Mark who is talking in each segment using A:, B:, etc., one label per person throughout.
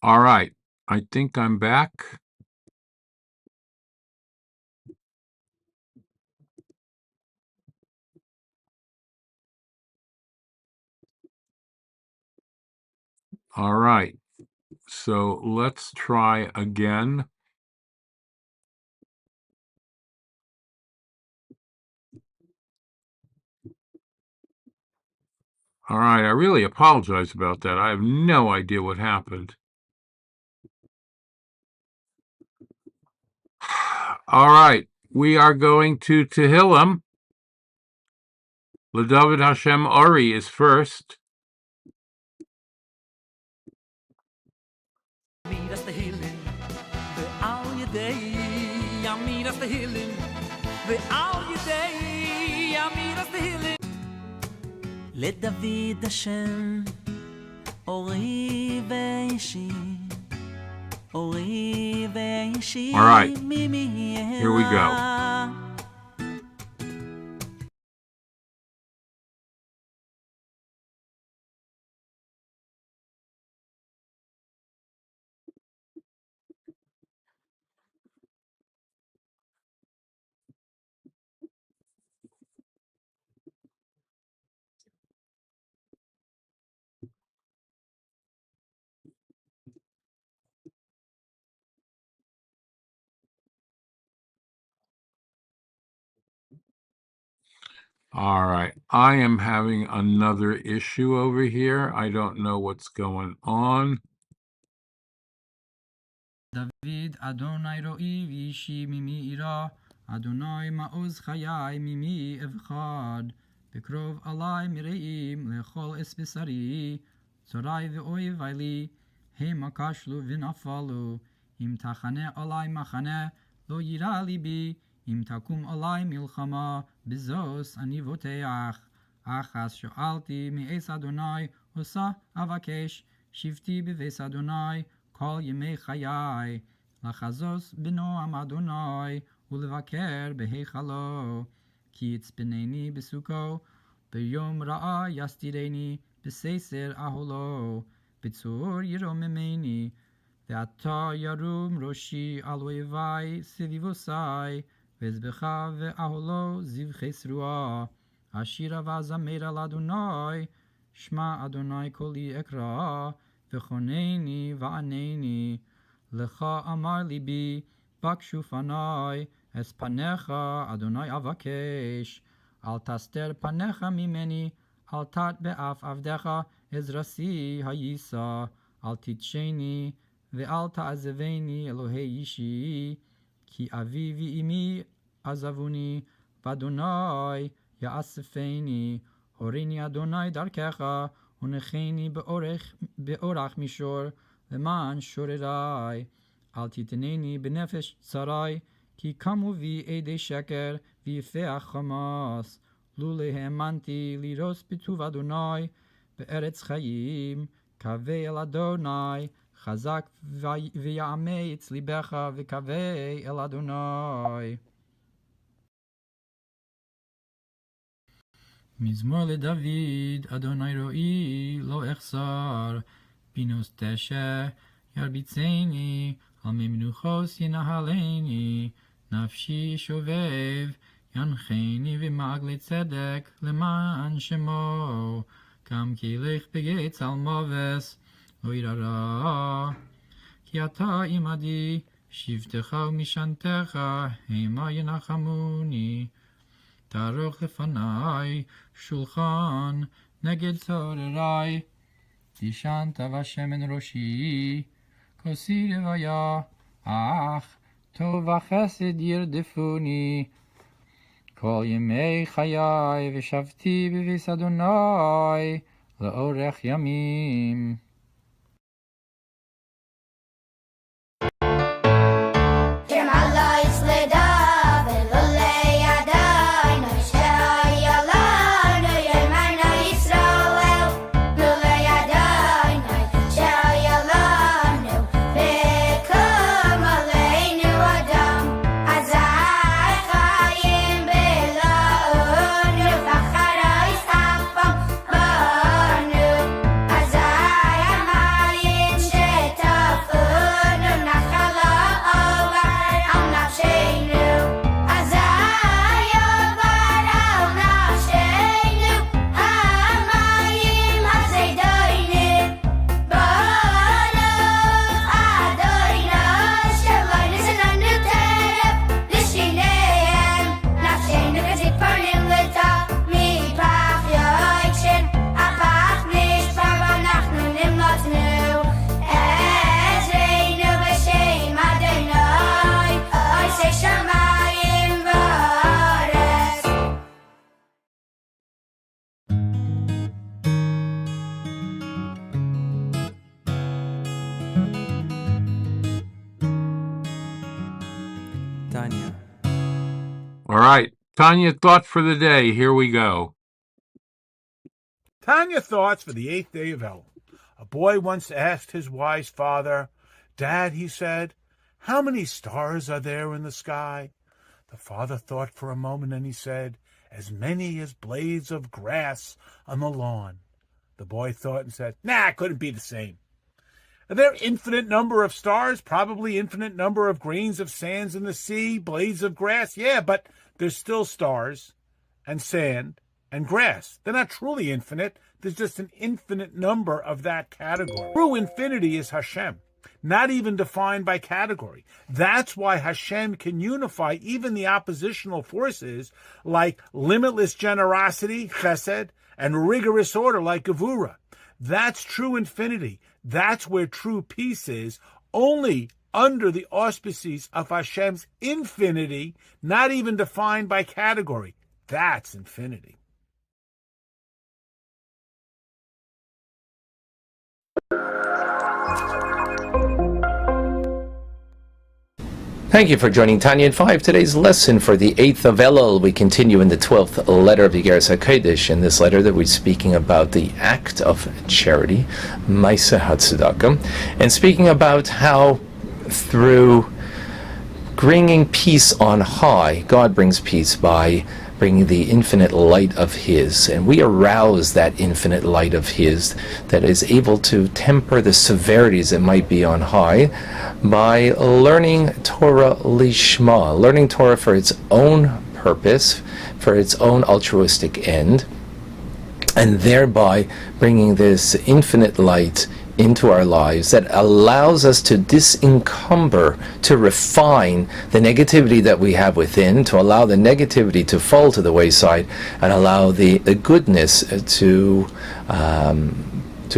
A: All right, I think I'm back. All right, so let's try again. All right, I really apologize about that. I have no idea what happened. All right, we are going to Tehillim. LeDavid Hashem Ori is first.
B: לדוד השם אורי ואישי אורי ואישי.
A: All right, here we go. All right, I am having another issue over here. I don't know what's going on.
C: דוד אדוני רואי ואישי ממי אירא, אדוני מעוז חיי ממי אבחד, בקרוב עלי מרעים לכל אס בשרי, צורי ואויבי לי, המה כשלו ונפלו, אם תחנה עלי מחנה, לא יירא ליבי, אם תקום עלי מלחמה, בזוס אני בוטח. אך אז שאלתי מעש אדוני, עושה אבקש, שבתי בביס אדוני, כל ימי חיי, לחזוס בנועם אדוני, ולבקר בהיכלו, כי יצפנני בסוכו, ביום רעה יסתירני, בססר אהלו, בצור ירוממני, ועתה ירום ראשי על אויבי סביבוסי, ואזבחה ואהלו זבחי שרועה, אשירה ואזמר על אדוני, שמע אדוני קולי אקרא, וחונני וענני, לך אמר ליבי, בקשו פני, אס פניך אדוני אבקש, אל תסתר פניך ממני, אל תט באף עבדך, עזרתי הייסה, אל תתשני, ואל תעזבני אלוהי אישי, כי אבי ואמי עזבוני, ואדוני יאספני, הוריני אדוני דרכך, ונחני באורך מישור, למען שוררי, אל תתנני בנפש צרי, כי קמו בי עדי שקר, ויפח חמאס, לולא האמנתי לירוס בטוב אדוני, בארץ חיים, קווה אל אדוני, חזק ויאמץ ליבך, וקווה אל אדוני. מזמור לדוד, אדוני רואי לא אחסר, בינוס תשע ירביצני, על מי מנוחוס ינהלני, נפשי שובב, ינחני ומעגלי צדק, למען שמו, גם כי לך בגיא צלמובס, לא ירא רע, כי אתה עמדי, שבטך ומשענתך, המה ינחמוני, תערוך לפני שולחן נגד צוררי, תשענת ושמן ראשי, כוסי רוויה, אך טוב וחסד ירדפוני, כל ימי חיי ושבתי בביס אדוני לאורך ימים.
D: Azai
A: right. Tanya, thought for the day. Here we go.
D: Tanya thoughts for the 8th day of Elul. A boy once asked his wise father, "Dad," he said, "how many stars are there in the sky?" The father thought for a moment and he said, "As many as blades of grass on the lawn." The boy thought and said, "Nah, it couldn't be the same. Are there infinite number of stars? Probably infinite number of grains of sands in the sea, blades of grass. Yeah, but there's still stars and sand and grass. They're not truly infinite. There's just an infinite number of that category. True infinity is Hashem, not even defined by category. That's why Hashem can unify even the oppositional forces like limitless generosity, chesed, and rigorous order like gevura. That's true infinity. That's where true peace is, only under the auspices of Hashem's infinity, not even defined by category. That's infinity.
E: Thank you for joining Tanya at 5. Today's lesson for the 8th of Elul. We continue in the 12th letter of the Igeres HaKodesh. In this letter that we're speaking about the act of charity, Maaseh HaTzedakah, and speaking about how through bringing peace on high, God brings peace by bringing the infinite light of His, and we arouse that infinite light of His that is able to temper the severities that might be on high by learning Torah lishma, learning Torah for its own purpose, for its own altruistic end, and thereby bringing this infinite light into our lives that allows us to disencumber, to refine the negativity that we have within, to allow the negativity to fall to the wayside, and allow the goodness to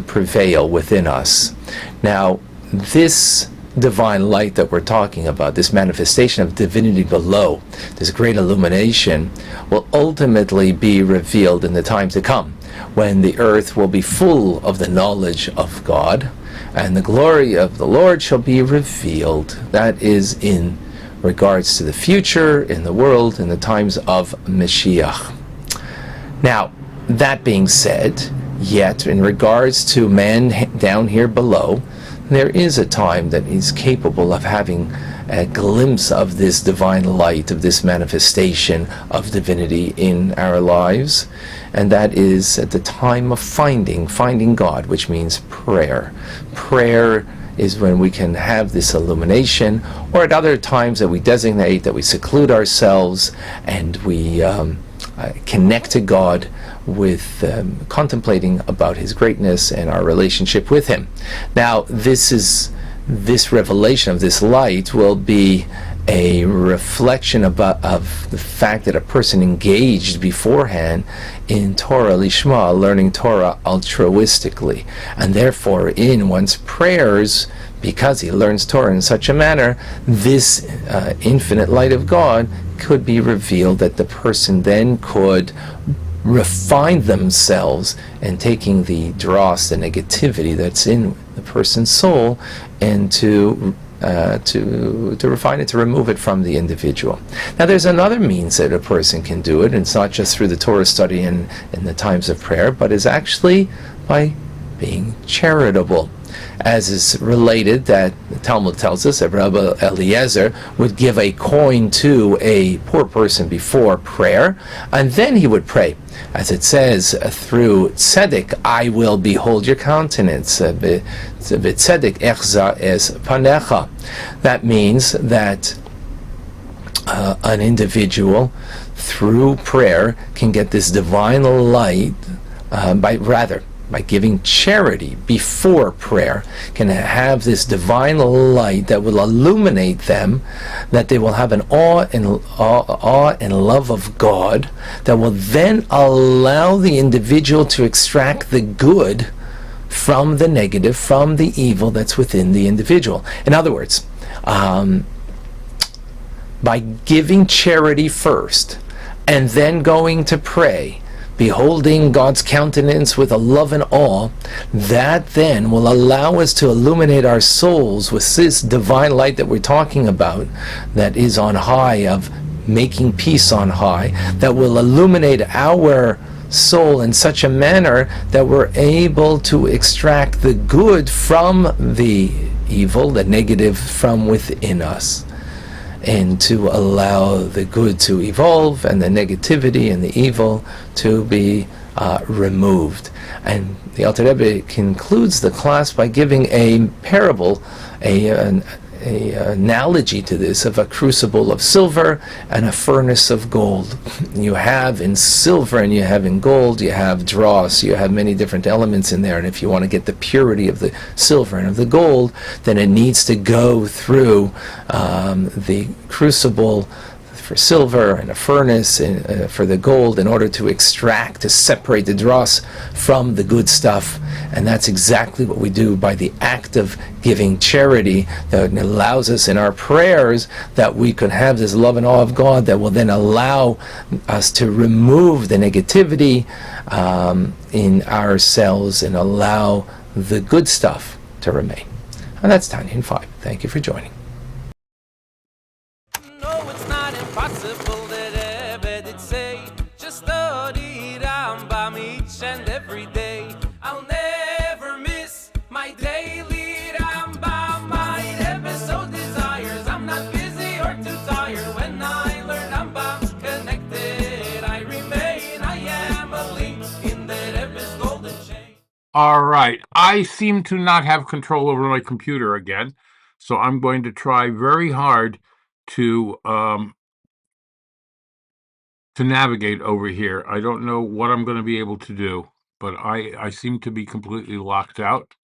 E: prevail within us. Now, this divine light that we're talking about, this manifestation of divinity below, this great illumination, will ultimately be revealed in the time to come, when the earth will be full of the knowledge of God, and the glory of the Lord shall be revealed. That is in regards to the future in the world in the times of Mashiach. Now, that being said, yet in regards to man down here below, there is a time that he's capable of having a glimpse of this divine light, of this manifestation of divinity in our lives, and that is at the time of finding God, which means prayer. Prayer is when we can have this illumination, or at other times that we designate, that we seclude ourselves and we connect to God with contemplating about His greatness and our relationship with Him. Now, this revelation of this light will be a reflection of the fact that a person engaged beforehand in Torah lishma, learning Torah altruistically, and therefore in one's prayers, because he learns Torah in such a manner, this infinite light of God could be revealed, that the person then could refine themselves and taking the dross, the negativity that's in the person's soul, and to refine it, to remove it from the individual. Now, there's another means that a person can do it, and it's not just through the Torah study and in the times of prayer, but is actually by being charitable, as is related that the Talmud tells us that Rabbi Eliezer would give a coin to a poor person before prayer, and then he would pray. As it says, through tzedek, I will behold your countenance. Tzedek echza es panecha. That means that an individual, through prayer, can get this divine light, by giving charity before prayer, can have this divine light that will illuminate them, that they will have an awe and love of God, that will then allow the individual to extract the good from the negative, from the evil that's within the individual. In other words, by giving charity first and then going to pray, beholding God's countenance with a love and awe, that then will allow us to illuminate our souls with this divine light that we're talking about, that is on high, of making peace on high, that will illuminate our soul in such a manner that we're able to extract the good from the evil, the negative from within us, and to allow the good to evolve and the negativity and the evil to be removed. And the Alter Rebbe concludes the class by giving a parable, an analogy to this, of a crucible of silver and a furnace of gold. You have in silver and you have in gold, you have dross, you have many different elements in there, and if you want to get the purity of the silver and of the gold, then it needs to go through the crucible for silver and a furnace for the gold in order to extract, to separate the dross from the good stuff. And that's exactly what we do by the act of giving charity, that allows us in our prayers that we could have this love and awe of God that will then allow us to remove the negativity in ourselves and allow the good stuff to remain. And that's Tanya in 5. Thank you for joining.
F: No, it's not impossible that Rebbe did say, just study Rambam each and every day. I'll never miss my daily Rambam. My Rebbe so desires, I'm not busy or too tired. When I learn Rambam's connected, I remain, I am a link in the Rebbe's golden chain.
A: All right, I seem to not have control over my computer again, so I'm going to try very hard to navigate over here. I don't know what I'm going to be able to do, but I seem to be completely locked out.